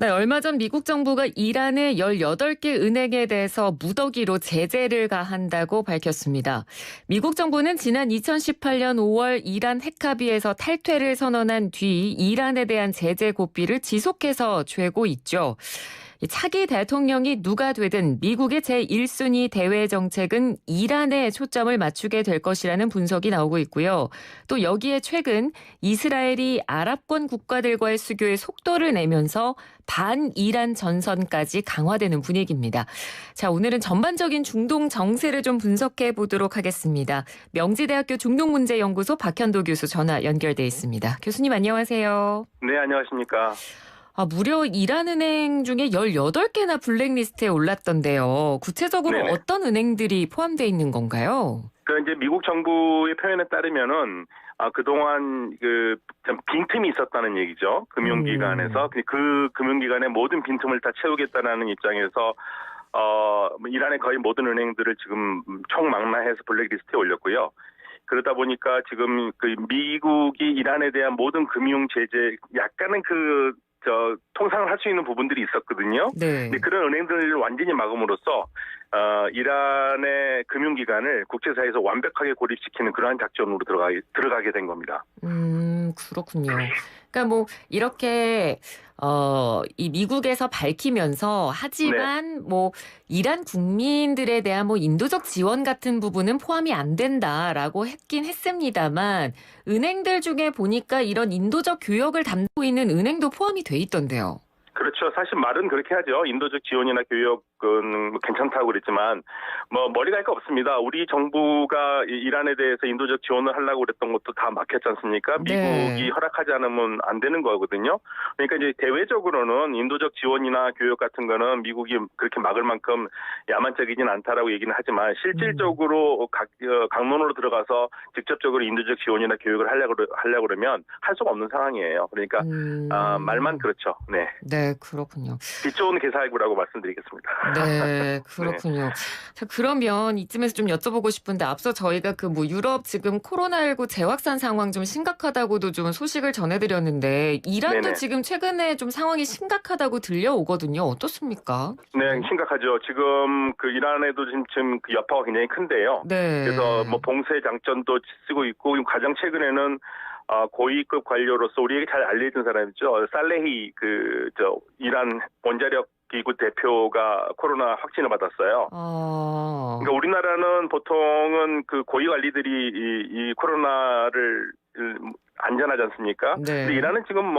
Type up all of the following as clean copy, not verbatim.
네, 얼마 전 미국 정부가 이란의 18개 은행에 대해서 무더기로 제재를 가한다고 밝혔습니다. 미국 정부는 지난 2018년 5월 이란 핵합의에서 탈퇴를 선언한 뒤 이란에 대한 제재 고삐를 지속해서 죄고 있죠. 차기 대통령이 누가 되든 미국의 제1순위 대외 정책은 이란에 초점을 맞추게 될 것이라는 분석이 나오고 있고요. 또 여기에 최근 이스라엘이 아랍권 국가들과의 수교에 속도를 내면서 반이란 전선까지 강화되는 분위기입니다. 자, 오늘은 전반적인 중동 정세를 좀 분석해 보도록 하겠습니다. 명지대학교 중동문제연구소 박현도 교수 전화 연결돼 있습니다. 교수님 안녕하세요. 네, 안녕하십니까. 무려 이란은행 중에 18개나 블랙리스트에 올랐던데요. 구체적으로 네네. 어떤 은행들이 포함되어 있는 건가요? 이제 미국 정부의 표현에 따르면은 그동안 참 빈틈이 있었다는 얘기죠. 금융기관에서 그 금융기관의 모든 빈틈을 다 채우겠다는 입장에서 이란의 거의 모든 은행들을 지금 총망라해서 블랙리스트에 올렸고요. 그러다 보니까 지금 미국이 이란에 대한 모든 금융 제재 약간은 통상을 할 수 있는 부분들이 있었거든요. 네. 근데 그런 은행들을 완전히 막음으로써 이란의 금융기관을 국제사회에서 완벽하게 고립시키는 그러한 작전으로 들어가게 된 겁니다. 그렇군요. 그러니까 이렇게 이 미국에서 밝히면서 하지만 이란 국민들에 대한 인도적 지원 같은 부분은 포함이 안 된다라고 했긴 했습니다만 은행들 중에 보니까 이런 인도적 교역을 담고 있는 은행도 포함이 돼 있던데요. 그렇죠. 사실 말은 그렇게 하죠. 인도적 지원이나 교역은 괜찮다고 그랬지만 머리 갈 거 없습니다. 우리 정부가 이란에 대해서 인도적 지원을 하려고 그랬던 것도 다 막혔지 않습니까? 미국이 허락하지 않으면 안 되는 거거든요. 그러니까 이제 대외적으로는 인도적 지원이나 교역 같은 거는 미국이 그렇게 막을 만큼 야만적이진 않다라고 얘기는 하지만 실질적으로 강론으로 들어가서 직접적으로 인도적 지원이나 교역을 하려고 그러면 할 수가 없는 상황이에요. 그러니까 말만 그렇죠. 네. 네, 그렇군요. 빛 좋은 개사기라고 말씀드리겠습니다. 네, 그렇군요. 네. 자, 그러면 이쯤에서 좀 여쭤보고 싶은데 앞서 저희가 유럽 지금 코로나19 재확산 상황 좀 심각하다고도 좀 소식을 전해드렸는데 이란도 네네. 지금 최근에 좀 상황이 심각하다고 들려오거든요. 어떻습니까? 네, 심각하죠. 지금 이란에도 지금 여파가 굉장히 큰데요. 네. 그래서 봉쇄 장전도 쓰고 있고 가장 최근에는 고위급 관료로서 우리에게 잘 알려진 사람이죠. 살레히 이란 원자력 기구 대표가 코로나 확진을 받았어요. 그러니까 우리나라는 보통은 고위 관리들이 이 코로나를 안전하지 않습니까? 네. 근데 이란은 지금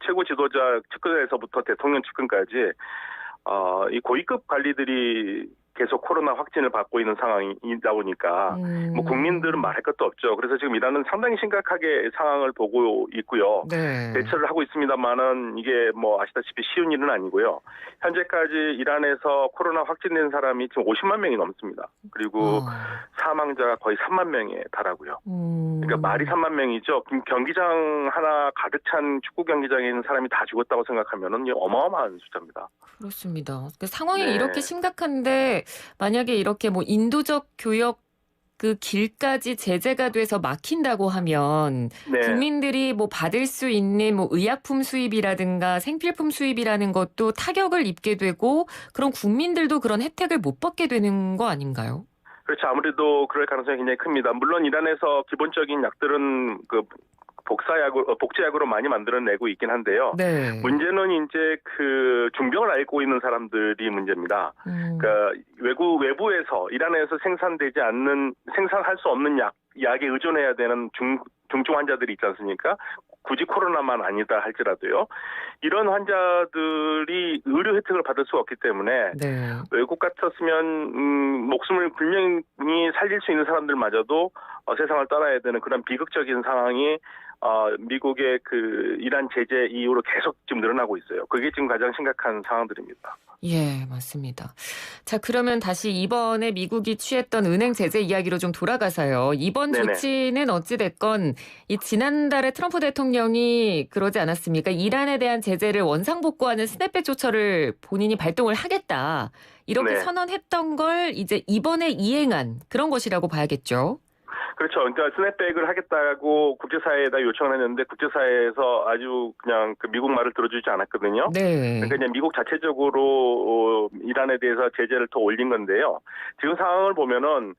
최고 지도자 측근에서부터 대통령 측근까지 이 고위급 관리들이 계속 코로나 확진을 받고 있는 상황이다 보니까 국민들은 말할 것도 없죠. 그래서 지금 이란은 상당히 심각하게 상황을 보고 있고요. 네. 대처를 하고 있습니다만은 이게 아시다시피 쉬운 일은 아니고요. 현재까지 이란에서 코로나 확진된 사람이 지금 50만 명이 넘습니다. 그리고 사망자가 거의 3만 명에 달하고요. 그러니까 말이 3만 명이죠. 경기장 하나 가득 찬 축구 경기장에 있는 사람이 다 죽었다고 생각하면은 어마어마한 숫자입니다. 그렇습니다. 그러니까 상황이 네. 이렇게 심각한데 만약에 이렇게 인도적 교역 길까지 제재가 돼서 막힌다고 하면 네. 국민들이 받을 수 있는 의약품 수입이라든가 생필품 수입이라는 것도 타격을 입게 되고 그런 국민들도 그런 혜택을 못 받게 되는 거 아닌가요? 그렇죠. 아무래도 그럴 가능성이 굉장히 큽니다. 물론 이란에서 기본적인 약들은 복제약으로 많이 만들어내고 있긴 한데요. 네. 문제는 이제 중병을 앓고 있는 사람들이 문제입니다. 그러니까 외부에서 이란에서 생산할 수 없는 약에 의존해야 되는 중증 환자들이 있지 않습니까? 굳이 코로나만 아니다 할지라도요. 이런 환자들이 의료 혜택을 받을 수가 없기 때문에 네. 외국 같았으면 목숨을 분명히 살릴 수 있는 사람들마저도 세상을 떠나야 되는 그런 비극적인 상황이 미국의 이란 제재 이후로 계속 지금 늘어나고 있어요. 그게 지금 가장 심각한 상황들입니다. 예, 맞습니다. 자, 그러면 다시 이번에 미국이 취했던 은행 제재 이야기로 좀 돌아가서요. 이번 네네. 조치는 어찌됐건 지난달에 트럼프 대통령이 그러지 않았습니까? 이란에 대한 제재를 원상복구하는 스냅백 조처를 본인이 발동을 하겠다. 이렇게 네. 선언했던 걸 이제 이번에 이행한 그런 것이라고 봐야겠죠. 그렇죠. 그러니까 스냅백을 하겠다고 국제사회에다 요청을 했는데 국제사회에서 아주 그냥 그 미국 말을 들어주지 않았거든요. 네. 그러니까 이제 미국 자체적으로 이란에 대해서 제재를 더 올린 건데요. 지금 상황을 보면은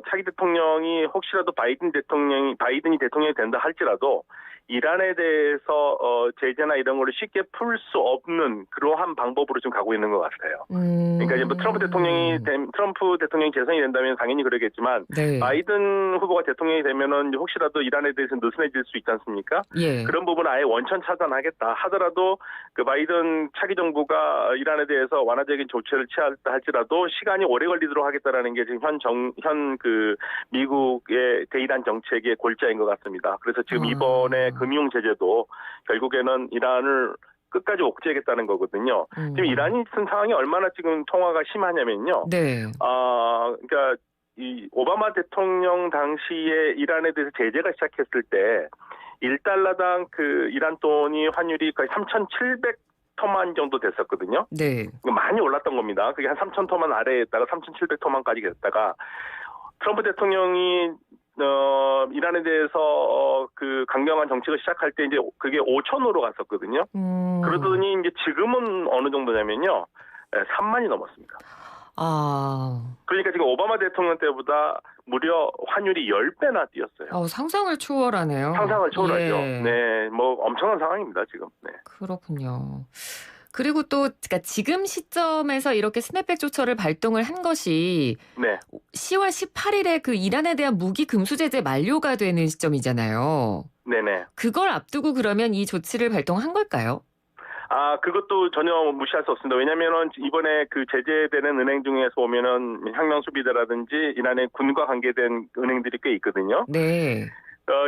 차기 대통령이 혹시라도 바이든이 대통령이 된다 할지라도 이란에 대해서 제재나 이런 거를 쉽게 풀 수 없는 그러한 방법으로 좀 가고 있는 것 같아요. 그러니까 이제 뭐 트럼프 대통령이 재선이 된다면 당연히 그러겠지만 네. 바이든 후보가 대통령이 되면은 혹시라도 이란에 대해서 느슨해질 수 있지 않습니까? 예. 그런 부분 아예 원천 차단하겠다 하더라도 그 바이든 차기 정부가 이란에 대해서 완화적인 조치를 취하다 할지라도 시간이 오래 걸리도록 하겠다라는 게 지금 현 그 미국의 대이란 정책의 골자인 것 같습니다. 그래서 지금 이번에 금융 제재도 결국에는 이란을 끝까지 옥죄하겠다는 거거든요. 지금 이란이 쓴 상황이 얼마나 지금 통화가 심하냐면요. 네. 그러니까 이 오바마 대통령 당시에 이란에 대해서 제재가 시작했을 때 1달러당 그 이란 돈이 환율이 거의 3,700토만 정도 됐었거든요. 네. 많이 올랐던 겁니다. 그게 한 3,000토만 아래에다가 3,700토만까지 됐다가 트럼프 대통령이 이란에 대해서 그 강경한 정책을 시작할 때 이제 그게 5,000으로 갔었거든요. 그러더니 이제 지금은 어느 정도냐면요. 3만이 넘었습니다. 그러니까 지금 오바마 대통령 때보다 무려 환율이 10배나 뛰었어요. 상상을 초월하네요. 상상을 초월하죠. 예. 네, 뭐 엄청난 상황입니다, 지금. 네. 그렇군요. 그리고 또 그러니까 지금 시점에서 이렇게 스냅백 조처를 발동을 한 것이 네. 10월 18일에 그 이란에 대한 무기 금수 제재 만료가 되는 시점이잖아요. 네네. 그걸 앞두고 그러면 이 조치를 발동한 걸까요? 그것도 전혀 무시할 수 없습니다. 왜냐면은 이번에 그 제재되는 은행 중에서 보면은 혁명수비대라든지 이란의 군과 관계된 은행들이 꽤 있거든요. 네.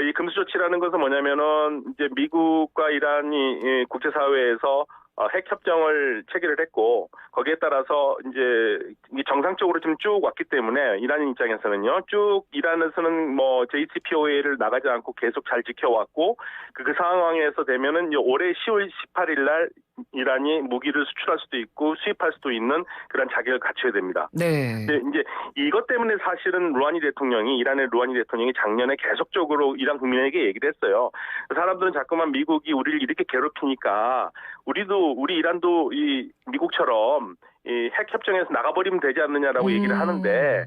이 금수 조치라는 것은 뭐냐면은 이제 미국과 이란이 국제사회에서 핵 협정을 체결을 했고 거기에 따라서 이제 정상적으로 지금 쭉 왔기 때문에 이란 입장에서는요. 쭉 이란에서는 뭐 JCPOA를 나가지 않고 계속 잘 지켜왔고 그 상황에서 되면은 올해 10월 18일 날 이란이 무기를 수출할 수도 있고 수입할 수도 있는 그런 자격을 갖춰야 됩니다. 네. 근데 이제 이것 때문에 사실은 이란의 루하니 대통령이 작년에 계속적으로 이란 국민에게 얘기를 했어요. 사람들은 자꾸만 미국이 우리를 이렇게 괴롭히니까 우리 이란도 이 미국처럼 이 핵 협정에서 나가버리면 되지 않느냐라고 얘기를 하는데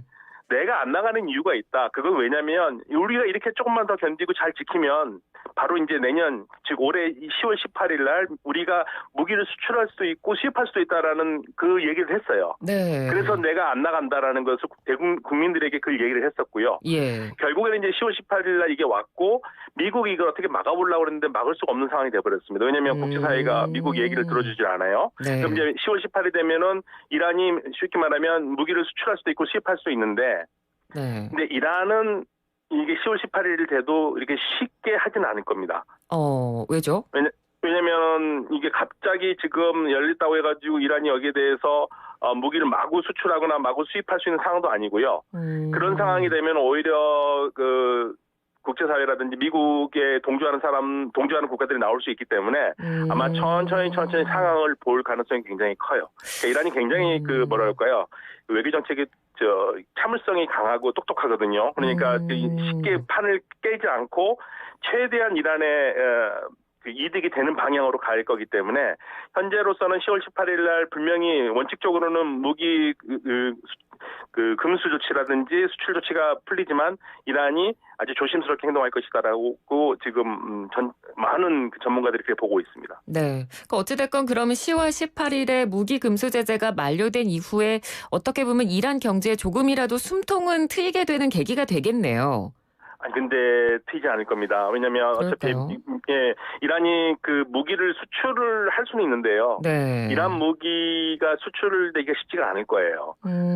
내가 안 나가는 이유가 있다. 그건 왜냐면 우리가 이렇게 조금만 더 견디고 잘 지키면 바로 이제 내년 즉 올해 10월 18일 날 우리가 무기를 수출할 수도 있고 수입할 수도 있다라는 그 얘기를 했어요. 네. 그래서 내가 안 나간다라는 것을 대국 국민들에게 그 얘기를 했었고요. 예. 결국에는 이제 10월 18일 날 이게 왔고 미국이 이걸 어떻게 막아보려고 했는데 막을 수가 없는 상황이 돼버렸습니다. 왜냐하면 국제사회가 미국 얘기를 들어주질 않아요. 네. 그럼 이제 10월 18일 되면은 이란이 쉽게 말하면 무기를 수출할 수도 있고 수입할 수도 있는데 네. 근데 이란은 이게 10월 18일 돼도 이렇게 쉽게 하진 않을 겁니다. 왜죠? 왜냐면 이게 갑자기 지금 열렸다고 해가지고 이란이 여기에 대해서 무기를 마구 수출하거나 마구 수입할 수 있는 상황도 아니고요. 그런 상황이 되면 오히려 그 국제사회라든지 미국에 동조하는 국가들이 나올 수 있기 때문에 아마 천천히 상황을 볼 가능성이 굉장히 커요. 그러니까 이란이 굉장히 그 뭐랄까요 외교 정책이 참을성이 강하고 똑똑하거든요. 그러니까 쉽게 판을 깨지 않고 최대한 이란의 그 이득이 되는 방향으로 갈 거기 때문에 현재로서는 10월 18일 날 분명히 원칙적으로는 무기 그 금수 조치라든지 수출 조치가 풀리지만 이란이 아주 조심스럽게 행동할 것이다라고 지금 많은 전문가들이 그렇게 보고 있습니다. 네. 그러니까 어찌됐건 그러면 10월 18일에 무기 금수 제재가 만료된 이후에 어떻게 보면 이란 경제에 조금이라도 숨통은 트이게 되는 계기가 되겠네요. 아니 근데 트이지 않을 겁니다. 왜냐하면 어차피 이란이 그 무기를 수출을 할 수는 있는데요. 네. 이란 무기가 수출되기가 쉽지가 않을 거예요.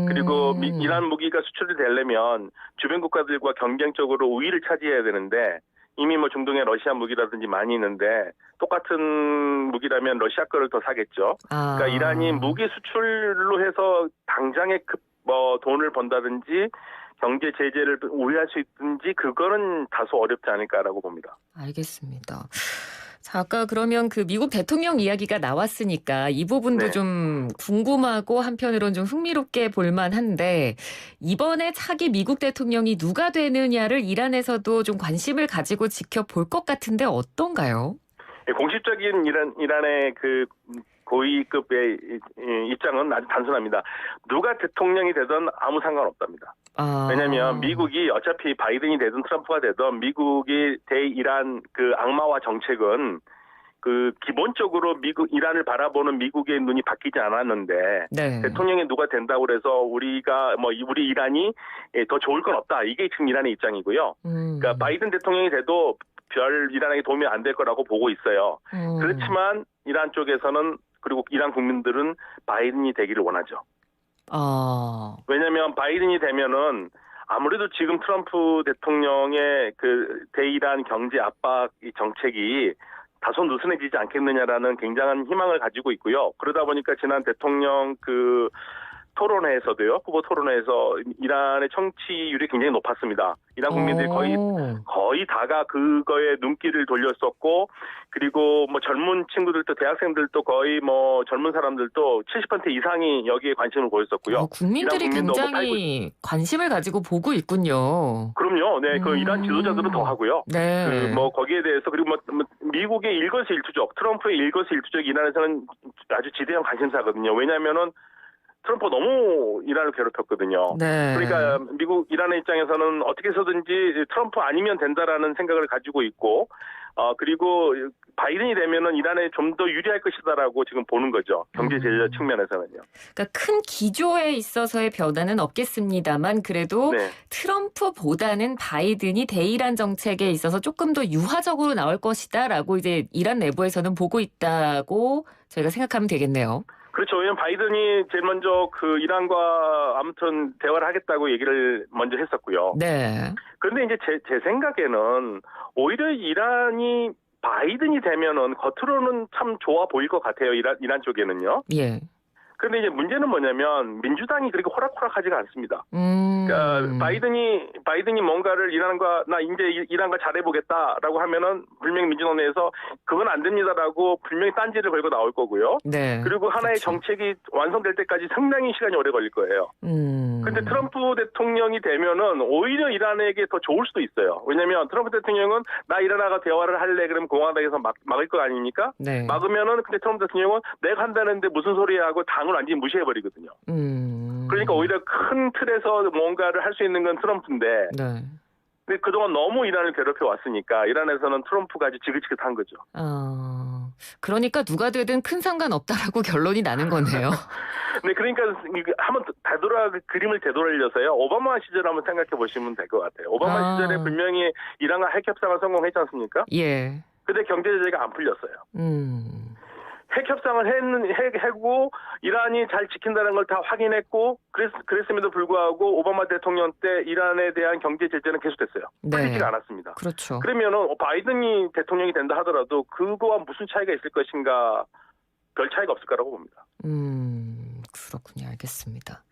그리고 이란 무기가 수출이 되려면 주변 국가들과 경쟁적으로 우위를 차지해야 되는데 이미 뭐 중동에 러시아 무기라든지 많이 있는데 똑같은 무기라면 러시아 거를 더 사겠죠. 그러니까 이란이 무기 수출로 해서 당장에 돈을 번다든지 경제 제재를 우회할 수 있든지 그거는 다소 어렵지 않을까라고 봅니다. 알겠습니다. 자, 아까 그러면 그 미국 대통령 이야기가 나왔으니까 이 부분도 네. 좀 궁금하고 한편으론 좀 흥미롭게 볼만한데 이번에 차기 미국 대통령이 누가 되느냐를 이란에서도 좀 관심을 가지고 지켜볼 것 같은데 어떤가요? 공식적인 이란의 그 고위급의 입장은 아주 단순합니다. 누가 대통령이 되든 아무 상관없답니다. 왜냐하면 미국이 어차피 바이든이 되든 트럼프가 되든 미국이 대이란 그 악마화 정책은 그 기본적으로 이란을 바라보는 미국의 눈이 바뀌지 않았는데 네. 대통령이 누가 된다고 그래서 우리가 우리 이란이 더 좋을 건 없다. 이게 지금 이란의 입장이고요. 그러니까 바이든 대통령이 돼도 별 이란에게 도움이 안 될 거라고 보고 있어요. 그렇지만 이란 쪽에서는 그리고 이란 국민들은 바이든이 되기를 원하죠. 왜냐하면 바이든이 되면은 아무래도 지금 트럼프 대통령의 그 대이란 경제 압박 정책이 다소 느슨해지지 않겠느냐라는 굉장한 희망을 가지고 있고요. 그러다 보니까 지난 대통령 그 토론회에서도요, 후보 토론회에서 이란의 청취율이 굉장히 높았습니다. 이란 국민들이 거의 다가 그거에 눈길을 돌렸었고, 그리고 젊은 친구들도 대학생들도 거의 젊은 사람들도 70% 이상이 여기에 관심을 보였었고요. 국민들이 굉장히 관심을 가지고 보고 있군요. 그럼요. 네, 그 이란 지도자들은 더 하고요. 네. 거기에 대해서 그리고 미국의 일거수일투족, 트럼프의 일거수일투족 이란에서는 아주 지대한 관심사거든요. 왜냐하면은 트럼프가 너무 이란을 괴롭혔거든요. 네. 그러니까 미국 이란의 입장에서는 어떻게 해서든지 트럼프 아니면 된다라는 생각을 가지고 있고, 그리고 바이든이 되면은 이란에 좀 더 유리할 것이다라고 지금 보는 거죠. 경제 제재 측면에서는요. 그러니까 큰 기조에 있어서의 변화는 없겠습니다만 그래도 네. 트럼프보다는 바이든이 대이란 정책에 있어서 조금 더 유화적으로 나올 것이다라고 이제 이란 내부에서는 보고 있다고 저희가 생각하면 되겠네요. 그렇죠. 왜냐하면 바이든이 제일 먼저 그 이란과 아무튼 대화를 하겠다고 얘기를 먼저 했었고요. 네. 그런데 이제 제 생각에는 오히려 이란이 바이든이 되면은 겉으로는 참 좋아 보일 것 같아요. 이란 쪽에는요. 예. 그런데 이제 문제는 뭐냐면 민주당이 그렇게 호락호락하지가 않습니다. 그러니까 바이든이 뭔가를 나 이제 이란과 잘해보겠다라고 하면은 분명히 민주당 내에서 그건 안 됩니다라고 분명히 딴지를 걸고 나올 거고요. 네. 그리고 하나의 그렇죠. 정책이 완성될 때까지 상당히 시간이 오래 걸릴 거예요. 그런데 트럼프 대통령이 되면은 오히려 이란에게 더 좋을 수도 있어요. 왜냐하면 트럼프 대통령은 나 이란하고 대화를 할래 그러면 공화당에서 막을 거 아닙니까? 네. 막으면은 근데 트럼프 대통령은 내가 한다는데 무슨 소리야 하고 당을 완전히 무시해버리거든요. 그러니까 오히려 큰 틀에서 뭔가를 할 수 있는 건 트럼프인데 네. 근데 그동안 너무 이란을 괴롭혀 왔으니까 이란에서는 트럼프가 아주 지긋지긋한 거죠. 그러니까 누가 되든 큰 상관없다라고 결론이 나는 거네요. 네, 그러니까 한번 그림을 되돌려서요. 오바마 시절 한번 생각해 보시면 될 것 같아요. 오바마 시절에 분명히 이란과 핵 협상을 성공했지 않습니까? 예. 근데 경제 제재가 안 풀렸어요. 핵 협상을 했고 이란이 잘 지킨다는 걸 다 확인했고 그랬음에도 불구하고 오바마 대통령 때 이란에 대한 경제 제재는 계속됐어요. 풀리지가 않았습니다. 그렇죠. 그러면은 바이든이 대통령이 된다 하더라도 그거와 무슨 차이가 있을 것인가? 별 차이가 없을 거라고 봅니다. 그렇군요. 알겠습니다.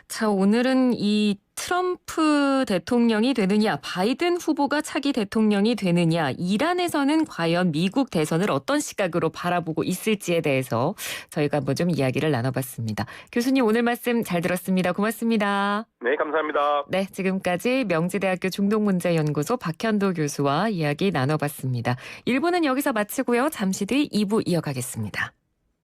자, 오늘은 이 트럼프 대통령이 되느냐, 바이든 후보가 차기 대통령이 되느냐, 이란에서는 과연 미국 대선을 어떤 시각으로 바라보고 있을지에 대해서 저희가 한번 좀 이야기를 나눠봤습니다. 교수님 오늘 말씀 잘 들었습니다. 고맙습니다. 네, 감사합니다. 네, 지금까지 명지대학교 중동문제연구소 박현도 교수와 이야기 나눠봤습니다. 1부는 여기서 마치고요. 잠시 뒤 2부 이어가겠습니다.